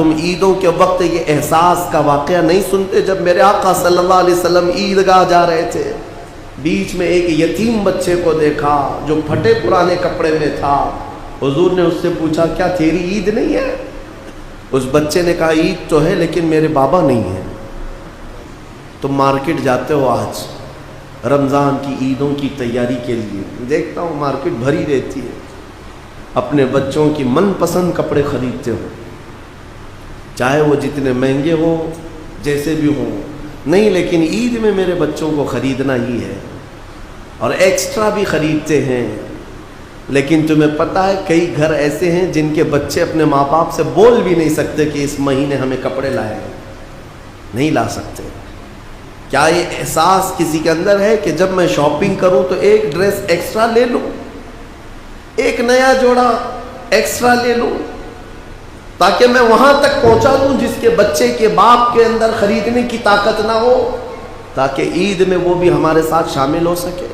تم عیدوں کے وقت یہ احساس کا واقعہ نہیں سنتے؟ جب میرے آقا صلی اللہ علیہ وسلم عیدگاہ جا رہے تھے، بیچ میں ایک یتیم بچے کو دیکھا جو پھٹے پرانے کپڑے میں تھا۔ حضور نے اس سے پوچھا کیا تیری عید نہیں ہے؟ اس بچے نے کہا عید تو ہے لیکن میرے بابا نہیں ہیں۔ تم مارکیٹ جاتے ہو آج رمضان کی عیدوں کی تیاری کے لیے، دیکھتا ہوں مارکیٹ بھری رہتی ہے، اپنے بچوں کی من پسند کپڑے خریدتے ہو، چاہے وہ جتنے مہنگے ہوں جیسے بھی ہوں، نہیں لیکن عید میں میرے بچوں کو خریدنا ہی ہے، اور ایکسٹرا بھی خریدتے ہیں۔ لیکن تمہیں پتہ ہے کئی گھر ایسے ہیں جن کے بچے اپنے ماں باپ سے بول بھی نہیں سکتے کہ اس مہینے ہمیں کپڑے لائے ہیں، نہیں لا سکتے۔ کیا یہ احساس کسی کے اندر ہے کہ جب میں شاپنگ کروں تو ایک ڈریس ایکسٹرا لے لوں، ایک نیا جوڑا ایکسٹرا لے لوں، تاکہ میں وہاں تک پہنچا دوں جس کے بچے کے باپ کے اندر خریدنے کی طاقت نہ ہو، تاکہ عید میں وہ بھی ہمارے ساتھ شامل ہو سکے؟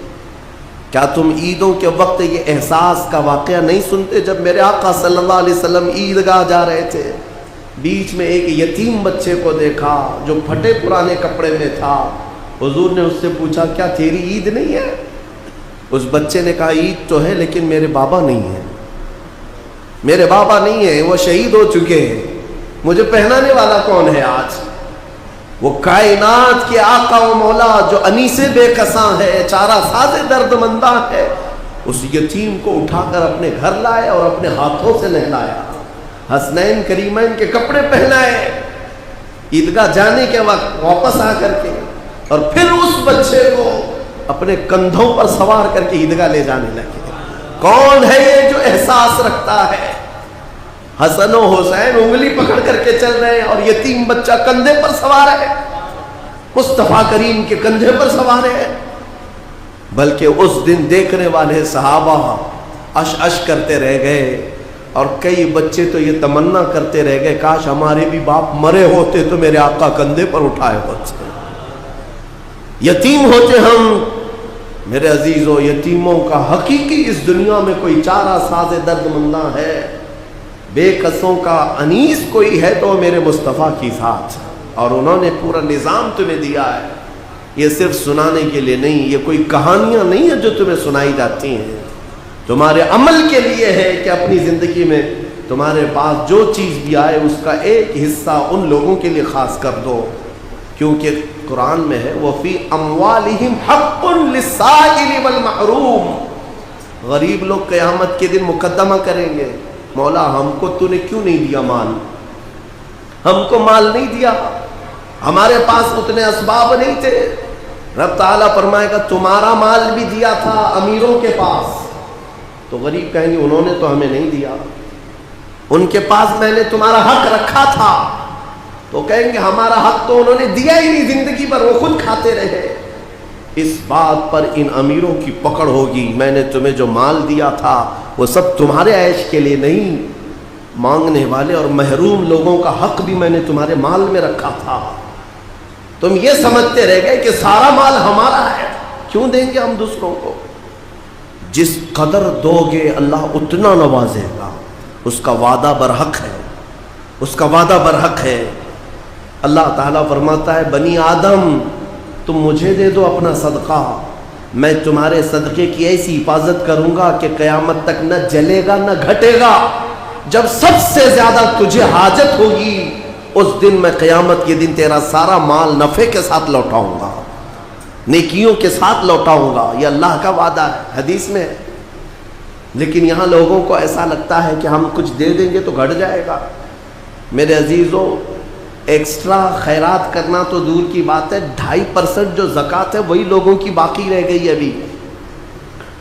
کیا تم عیدوں کے وقت یہ احساس کا واقعہ نہیں سنتے؟ جب میرے آقا صلی اللہ علیہ وسلم عیدگاہ جا رہے تھے، بیچ میں ایک یتیم بچے کو دیکھا جو پھٹے پرانے کپڑے میں تھا۔ حضور نے اس سے پوچھا کیا تیری عید نہیں ہے؟ اس بچے نے کہا عید تو ہے لیکن میرے بابا نہیں ہیں، میرے بابا نہیں ہیں، وہ شہید ہو چکے ہیں، مجھے پہنانے والا کون ہے آج؟ وہ کائنات کے آقا و مولا جو انیس بے کساں ہے، چارہ ساز درد منداں ہے، اس یتیم کو اٹھا کر اپنے گھر لائے اور اپنے ہاتھوں سے نہلایا، حسنین کریمین کے کپڑے پہنائے، عیدگاہ جانے کے وقت واپس آ کر کے، اور پھر اس بچے کو اپنے کندھوں پر سوار کر کے عیدگاہ لے جانے لگے۔ کون ہے یہ جو احساس رکھتا ہے؟ حسن و حسین انگلی پکڑ کر کے چل رہے ہیں اور یتیم بچہ کندھے پر سوار ہے، مصطفیٰ کریم کے کندھے پر سوار ہے۔ بلکہ اس دن دیکھنے والے صحابہ اش اش کرتے رہ گئے، اور کئی بچے تو یہ تمنا کرتے رہ گئے کاش ہمارے بھی باپ مرے ہوتے تو میرے آقا کندھے پر اٹھائے ہوتے، یتیم ہوتے ہم۔ میرے عزیزو، یتیموں کا حقیقی اس دنیا میں کوئی چارہ ساز درد منداں ہے، بے قصوں کا انیس کوئی ہے تو میرے مصطفیٰ کی ذات، اور انہوں نے پورا نظام تمہیں دیا ہے۔ یہ صرف سنانے کے لیے نہیں، یہ کوئی کہانیاں نہیں ہیں جو تمہیں سنائی جاتی ہیں، تمہارے عمل کے لیے ہے کہ اپنی زندگی میں تمہارے پاس جو چیز بھی آئے اس کا ایک حصہ ان لوگوں کے لیے خاص کر دو، کیونکہ قرآن میں ہے وَفِي أَمْوَالِهِمْ حَقٌّ لِلسَّائِلِ وَالْمَحْرُومِ۔ غریب لوگ قیامت کے دن مقدمہ کریں گے، مولا ہم کو تو نے کیوں نہیں دیا مال، ہم کو مال نہیں دیا، ہمارے پاس اتنے اسباب نہیں تھے۔ رب تعالیٰ فرمائے گا تمہارا مال بھی دیا تھا امیروں کے پاس، تو غریب کہیں گے انہوں نے تو ہمیں نہیں دیا، ان کے پاس میں نے تمہارا حق رکھا تھا، تو کہیں گے ہمارا حق تو انہوں نے دیا ہی نہیں زندگی پر، وہ خود کھاتے رہے۔ اس بات پر ان امیروں کی پکڑ ہوگی، میں نے تمہیں جو مال دیا تھا وہ سب تمہارے عیش کے لیے نہیں، مانگنے والے اور محروم لوگوں کا حق بھی میں نے تمہارے مال میں رکھا تھا۔ تم یہ سمجھتے رہ گئے کہ سارا مال ہمارا ہے، کیوں دیں گے ہم دوسروں کو؟ جس قدر دو گے اللہ اتنا نوازے گا، اس کا وعدہ برحق ہے، اس کا وعدہ برحق ہے۔ اللہ تعالیٰ فرماتا ہے بنی آدم تم مجھے دے دو اپنا صدقہ، میں تمہارے صدقے کی ایسی حفاظت کروں گا کہ قیامت تک نہ جلے گا نہ گھٹے گا۔ جب سب سے زیادہ تجھے حاجت ہوگی اس دن میں قیامت کے دن تیرا سارا مال نفع کے ساتھ لوٹاؤں گا، نیکیوں کے ساتھ لوٹاؤں گا، یہ اللہ کا وعدہ ہے، حدیث میں ہے۔ لیکن یہاں لوگوں کو ایسا لگتا ہے کہ ہم کچھ دے دیں گے تو گھٹ جائے گا۔ میرے عزیزو، ایکسٹرا خیرات کرنا تو دور کی بات ہے، 2.5% جو زکوٰۃ ہے وہی لوگوں کی باقی رہ گئی، ابھی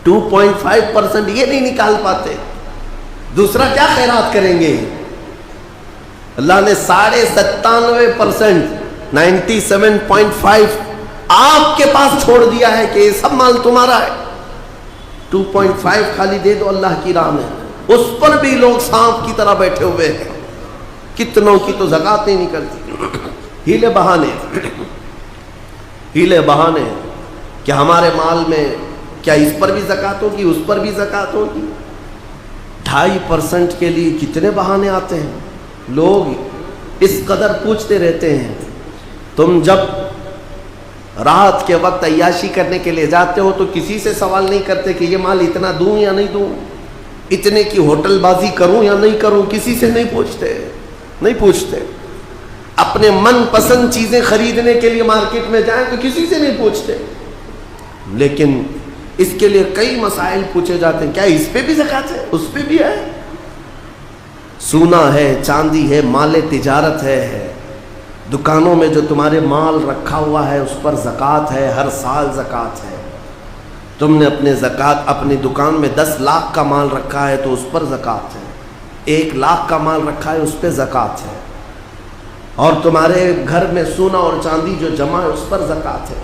2.5% یہ نہیں نکال پاتے، دوسرا کیا خیرات کریں گے؟ اللہ نے 97.5%، 97.5 آپ کے پاس چھوڑ دیا ہے کہ یہ سب مال تمہارا ہے، 2.5 خالی دے دو اللہ کی راہ میں، اس پر بھی لوگ سانپ کی طرح بیٹھے ہوئے ہیں، کتنوں کی تو زکوٰۃ نہیں نکلتی، ہیلے بہانے کہ ہمارے مال میں کیا اس پر بھی زکوٰۃ ہوگی، اس پر بھی زکوٰۃ ہوگی۔ 2.5% کے لیے کتنے بہانے آتے ہیں، لوگ اس قدر پوچھتے رہتے ہیں. تم جب رات کے وقت عیاشی کرنے کے لیے جاتے ہو تو کسی سے سوال نہیں کرتے کہ یہ مال اتنا دوں یا نہیں دوں, اتنے کی ہوٹل بازی کروں یا نہیں کروں, کسی سے نہیں پوچھتے. اپنے من پسند چیزیں خریدنے کے لیے مارکیٹ میں جائیں تو کسی سے نہیں پوچھتے, لیکن اس کے لیے کئی مسائل پوچھے جاتے ہیں. کیا اس پہ بھی زکوٰۃ ہے, اس پہ بھی ہے؟ سونا ہے, چاندی ہے, مال تجارت ہے, دکانوں میں جو تمہارے مال رکھا ہوا ہے اس پر زکوٰۃ ہے, ہر سال زکوٰۃ ہے. تم نے اپنی دکان میں 10 لاکھ کا مال رکھا ہے تو اس پر زکوٰۃ ہے, 1 لاکھ کا مال رکھا ہے اس پہ زکوٰۃ ہے, اور تمہارے گھر میں سونا اور چاندی جو جمع ہے اس پر زکوٰۃ ہے.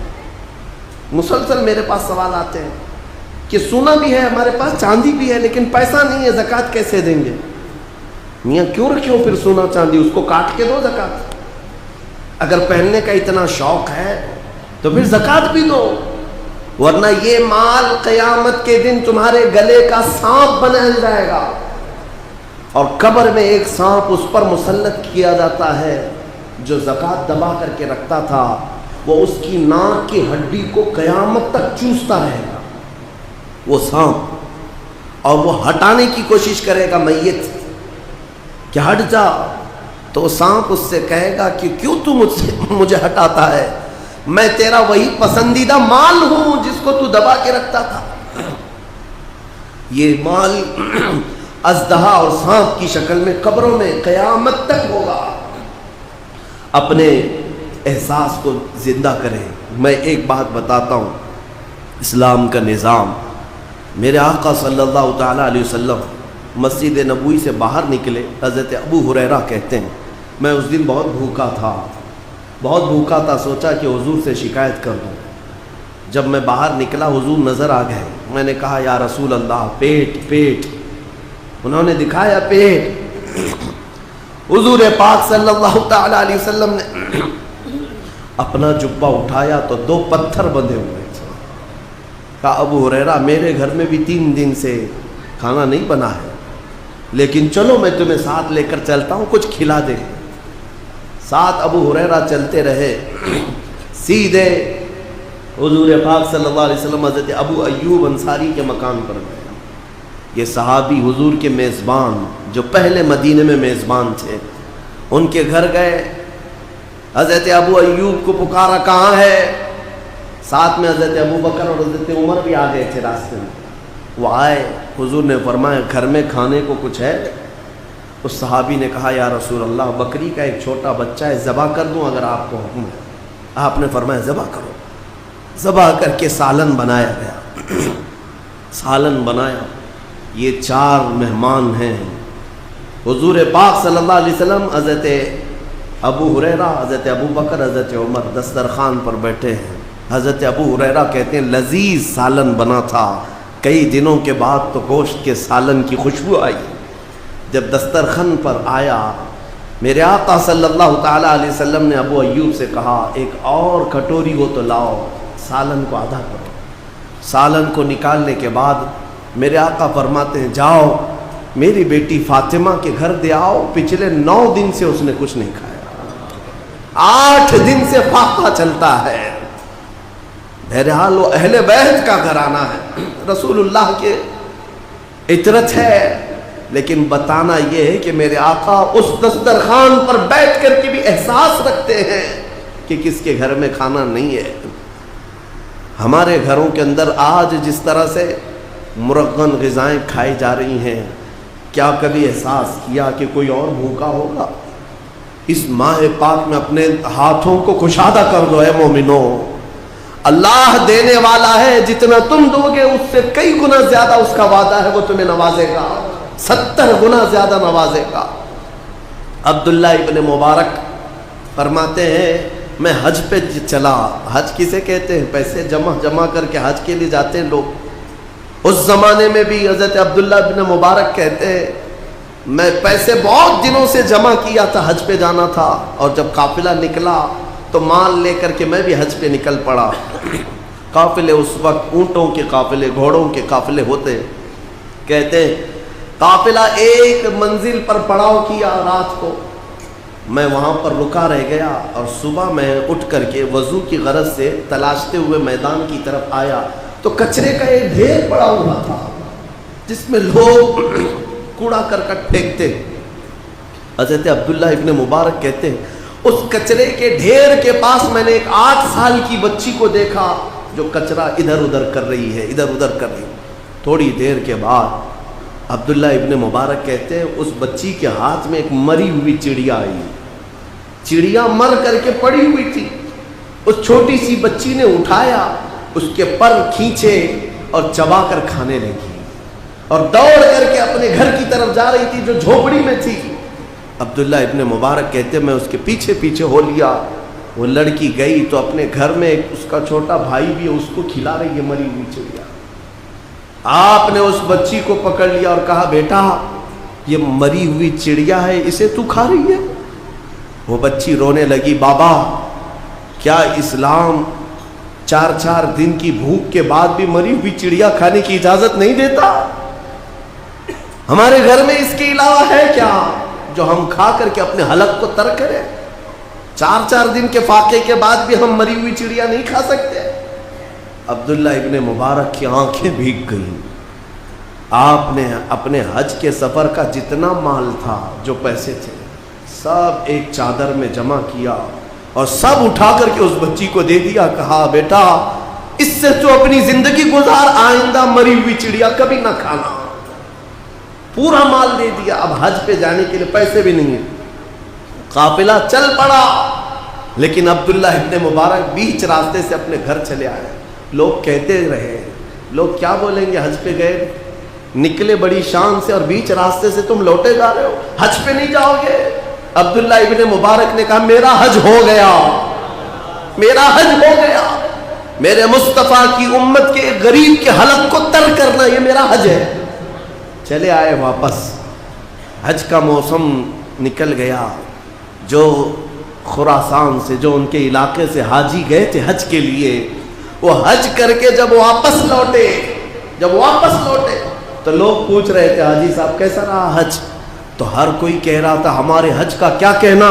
مسلسل میرے پاس سوال آتے ہیں کہ سونا بھی ہے ہمارے پاس, چاندی بھی ہے, لیکن پیسہ نہیں ہے, زکوٰۃ کیسے دیں گے؟ میاں کیوں رکھے ہو پھر سونا چاندی, اس کو کاٹ کے دو زکوٰۃ. اگر پہننے کا اتنا شوق ہے تو پھر زکوٰۃ بھی دو, ورنہ یہ مال قیامت کے دن تمہارے گلے کا سانپ بنا جائے گا, اور قبر میں ایک سانپ اس پر مسلط کیا جاتا ہے جو زکوٰۃ دبا کر کے رکھتا تھا, وہ اس کی ناک کی ہڈی کو قیامت تک چوستا رہے گا وہ سانپ, اور وہ ہٹانے کی کوشش کرے گا میت کہ ہٹ جا, تو سانپ اس سے کہے گا کہ کیوں تو مجھے ہٹاتا ہے, میں تیرا وہی پسندیدہ مال ہوں جس کو تو دبا کے رکھتا تھا. یہ مال اژدہا اور سانپ کی شکل میں قبروں میں قیامت تک ہوگا. اپنے احساس کو زندہ کریں. میں ایک بات بتاتا ہوں, اسلام کا نظام, میرے آقا صلی اللہ تعالیٰ علیہ وسلم مسجد نبوی سے باہر نکلے. حضرت ابو ہریرہ کہتے ہیں میں اس دن بہت بھوکا تھا, سوچا کہ حضور سے شکایت کر دوں. جب میں باہر نکلا حضور نظر آ گئے. میں نے کہا یا رسول اللہ پیٹ. انہوں نے دکھایا پیٹ. حضور پاک صلی اللہ تعالی علیہ وسلم نے اپنا جبہ اٹھایا تو 2 پتھر بندھے ہوئے تھے. کہا ابو ہریرہ میرے گھر میں بھی 3 دن سے کھانا نہیں بنا ہے, لیکن چلو میں تمہیں ساتھ لے کر چلتا ہوں, کچھ کھلا دے. ساتھ ابو ہریرہ چلتے رہے. سیدھے حضور پاک صلی اللہ علیہ وسلم حضرت ابو ایوب انصاری کے مکان پر گئے. یہ صحابی حضور کے میزبان جو پہلے مدینے میں میزبان تھے, ان کے گھر گئے. حضرت ابو ایوب کو پکارا کہاں ہے, ساتھ میں حضرت ابو بکر اور حضرت عمر بھی آ گئے تھے راستے میں. وہ آئے, حضور نے فرمایا گھر میں کھانے کو کچھ ہے؟ اس صحابی نے کہا یا رسول اللہ بکری کا ایک چھوٹا بچہ ہے, ذبح کر دوں اگر آپ کو حکم ہے؟ آپ نے فرمایا ذبح کرو. ذبح کر کے سالن بنایا گیا. سالن بنایا. یہ 4 مہمان ہیں. حضور پاک صلی اللہ علیہ وسلم, حضرت ابو ہریرہ, حضرت ابو بکر, حضرت عمر دسترخوان پر بیٹھے ہیں. حضرت ابو ہریرہ کہتے ہیں لذیذ سالن بنا تھا, کئی دنوں کے بعد تو گوشت کے سالن کی خوشبو آئی. جب دسترخوان پر آیا میرے آقا صلی اللہ تعالیٰ علیہ وسلم نے ابو ایوب سے کہا ایک اور کٹوری ہو تو لاؤ, سالن کو آدھا کرو. سالن کو نکالنے کے بعد میرے آقا فرماتے ہیں جاؤ میری بیٹی فاطمہ کے گھر دے آؤ, پچھلے 9 دن سے اس نے کچھ نہیں کھایا, 8 دن سے فاقہ چلتا ہے. بہرحال وہ اہل بیت کا گھرانہ ہے, رسول اللہ کے عطرت ہے, لیکن بتانا یہ ہے کہ میرے آقا اس دسترخوان پر بیٹھ کر کے بھی احساس رکھتے ہیں کہ کس کے گھر میں کھانا نہیں ہے. ہمارے گھروں کے اندر آج جس طرح سے مرغن غذائیں کھائی جا رہی ہیں, کیا کبھی احساس کیا کہ کوئی اور بھوکا ہوگا؟ اس ماہ پاک میں اپنے ہاتھوں کو کشادہ کر دو اے مومنو. اللہ دینے والا ہے, جتنا تم دو گے اس سے کئی گنا زیادہ اس کا وعدہ ہے, وہ تمہیں نوازے گا, 70 گنا زیادہ نوازے گا. عبداللہ ابن مبارک فرماتے ہیں میں حج پہ چلا. حج کسے کہتے ہیں؟ پیسے جمع کر کے حج کے لیے جاتے ہیں لوگ. اس زمانے میں بھی حضرت عبداللہ ابن مبارک کہتے ہیں میں پیسے بہت دنوں سے جمع کیا تھا, حج پہ جانا تھا, اور جب قافلہ نکلا تو مال لے کر کے میں بھی حج پہ نکل پڑا. قافلے اس وقت اونٹوں کے قافلے, گھوڑوں کے قافلے ہوتے. کہتے ہیں قافلہ ایک منزل پر پڑاؤ کیا رات کو, میں وہاں پر رکا رہ گیا اور صبح میں اٹھ کر کے وضو کی غرض سے تلاشتے ہوئے میدان کی طرف آیا تو کچرے کا ایک ڈھیر پڑا ہوا تھا جس میں لوگ کوڑا کرکٹ پھینکتے. حضرت عبداللہ ابن مبارک کہتے ہیں اس کچرے کے ڈھیر کے پاس میں نے ایک 8 سال کی بچی کو دیکھا جو کچرا ادھر ادھر کر رہی ہے, ادھر ادھر کر رہی ہے. تھوڑی دیر کے بعد عبداللہ ابن مبارک کہتے ہیں اس بچی کے ہاتھ میں ایک مری ہوئی چڑیا آئی. چڑیا مر کر کے پڑی ہوئی تھی. اس چھوٹی سی بچی نے اٹھایا, اس کے پر کھینچے اور چبا کر کھانے لگی اور دوڑ کر کے اپنے گھر کی طرف جا رہی تھی جو جھوپڑی میں تھی. عبداللہ ابن مبارک کہتے میں اس کے پیچھے پیچھے ہو لیا. وہ لڑکی گئی تو اپنے گھر میں اس کا چھوٹا بھائی بھی ہے, اس کو کھلا رہی ہے مری ہوئی چڑیا. آپ نے اس بچی کو پکڑ لیا اور کہا بیٹا یہ مری ہوئی چڑیا ہے, اسے تو کھا رہی ہے؟ وہ بچی رونے لگی, بابا کیا اسلام 4 دن کی بھوک کے بعد بھی مری ہوئی چڑیا کھانے کی اجازت نہیں دیتا؟ ہمارے گھر میں اس کے علاوہ ہے کیا جو ہم کھا کر کے اپنے حلق کو ترک کریں؟ 4 دن کے فاقے کے بعد بھی ہم مری ہوئی چڑیا نہیں کھا سکتے. عبداللہ ابن مبارک کی آنکھیں بھیگ گئیں. آپ نے اپنے حج کے سفر کا جتنا مال تھا, جو پیسے تھے, سب ایک چادر میں جمع کیا اور سب اٹھا کر کے اس بچی کو دے دیا. کہا بیٹا اس سے تو اپنی زندگی گزار, آئندہ مری ہوئی چڑیا کبھی نہ کھانا. پورا مال دے دیا. اب حج پہ جانے کے لیے پیسے بھی نہیں ہیں. قافلہ چل پڑا, لیکن عبداللہ ابن مبارک بیچ راستے سے اپنے گھر چلے آئے. لوگ کہتے رہے, لوگ کیا بولیں گے, حج پہ گئے, نکلے بڑی شان سے اور بیچ راستے سے تم لوٹے جا رہے ہو, حج پہ نہیں جاؤ گے. عبداللہ ابن مبارک نے کہا میرا حج ہو گیا, میرا حج ہو گیا. میرے مصطفیٰ کی امت کے غریب کے حلق کو تر کرنا یہ میرا حج ہے. چلے آئے واپس. حج کا موسم نکل گیا. جو خراسان سے, جو ان کے علاقے سے حاجی گئے تھے حج کے لیے, وہ حج کر کے جب واپس لوٹے تو لوگ پوچھ رہے تھے حاجی صاحب کیسا رہا حج؟ تو ہر کوئی کہہ رہا تھا ہمارے حج کا کیا کہنا,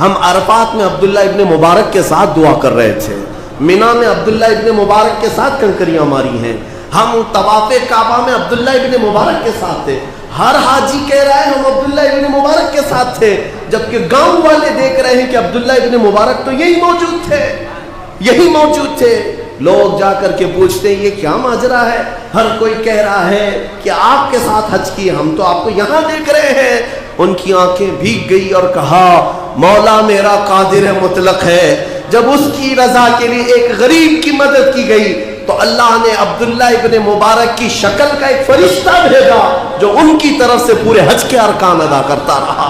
ہم عرفات میں عبداللہ ابن مبارک کے ساتھ دعا کر رہے تھے, مینا میں عبداللہ ابن مبارک کے ساتھ کنکریاں ماری ہیں, ہم طواف کعبہ میں عبداللہ ابن مبارک کے ساتھ تھے. ہر حاجی کہہ رہا ہے ہم عبداللہ ابن مبارک کے ساتھ تھے, جبکہ گاؤں والے دیکھ رہے ہیں کہ عبداللہ ابن مبارک تو یہی موجود تھے. لوگ جا کر کے پوچھتے ہیں یہ کیا ماجرا ہے؟ ہر کوئی کہہ رہا ہے کہ آپ کے ساتھ حج کی, ہم تو آپ کو یہاں دیکھ رہے ہیں. ان کی آنکھیں بھیگ گئی اور کہا مولا میرا قادر مطلق ہے. جب اس کی رضا کے لیے ایک غریب کی مدد کی گئی تو اللہ نے عبداللہ ابن مبارک کی شکل کا ایک فرشتہ بھیجا جو ان کی طرف سے پورے حج کے ارکان ادا کرتا رہا.